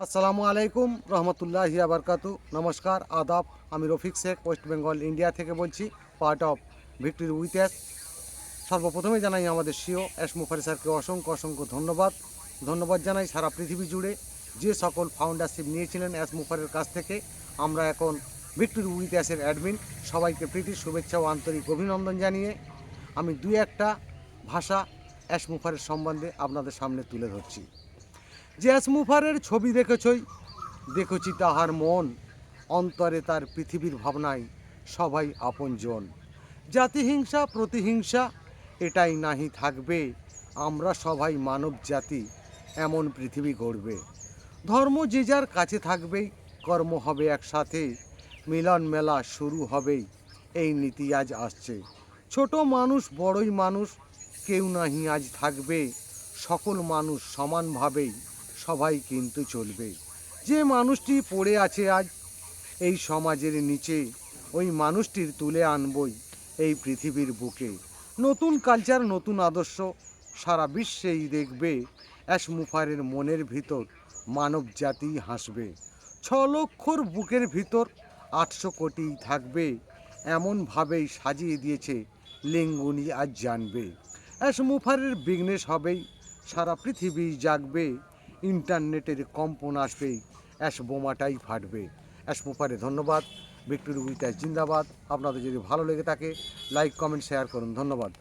আসসালামু আলাইকুম রহমতুল্লাহি আবরকাতু। নমস্কার, আদাব। আমি রফিক শেখ, ওয়েস্ট বেঙ্গল ইন্ডিয়া থেকে বলছি, part of victory with us. সর্বপ্রথমে জানাই আমাদের সিও এস মুখারি স্যারকে অসংখ্য অসংখ্য ধন্যবাদ জানাই সারা পৃথিবী জুড়ে যে সকল ফাউন্ডারশিপ নিয়েছিলেন এস মুখারের কাছ থেকে। আমরা এখন ভিক্টরি উইথ অ্যাসের অ্যাডমিন। সবাইকে প্রীতি শুভেচ্ছা ও আন্তরিক অভিনন্দন জানিয়ে আমি দুই একটা ভাষা এস মুখারের সম্বন্ধে আপনাদের সামনে তুলে ধরছি। যে এস মুখারের ছবি দেখেছি তাহার মন, অন্তরে তার পৃথিবীর ভাবনায় সবাই আপনজন। জাতিহিংসা প্রতিহিংসা এটাই নাহি থাকবে, আমরা সবাই মানব জাতি, এমন পৃথিবী গড়বে। ধর্ম যে যার কাছে থাকবেই, কর্ম হবে একসাথে, মিলন মেলা শুরু হবেই, এই নীতি আজ আসছে। ছোট মানুষ বড়ই মানুষ কেউ নাহি আজ থাকবে, সকল মানুষ সমানভাবেই সবাই কিন্তু চলবে। যে মানুষটি পড়ে আছে আজ এই সমাজের নিচে, ওই মানুষটির তুলে আনবই এই পৃথিবীর বুকে। নতুন কালচার নতুন আদর্শ সারা বিশ্বেই দেখবে, এস মুখারের মনের ভিতর মানব জাতি হাসবে। 6 লক্ষর বুকের ভিতর 800 কোটি থাকবে, এমনভাবেই সাজিয়ে দিয়েছে লিঙ্গুনি আজ জানবে। এস মুখারের বিঘ্নেশ হবেই সারা পৃথিবী জাগবে, ইন্টারনেটের কম্পন আসবেই অ্যাশ বোমাটাই ফাটবে। অ্যাশ মুখারে ধন্যবাদ। ভিক্টরি উইথ অ্যাস জিন্দাবাদ। আপনাদের যদি ভালো লেগে থাকে লাইক কমেন্ট শেয়ার করুন। ধন্যবাদ।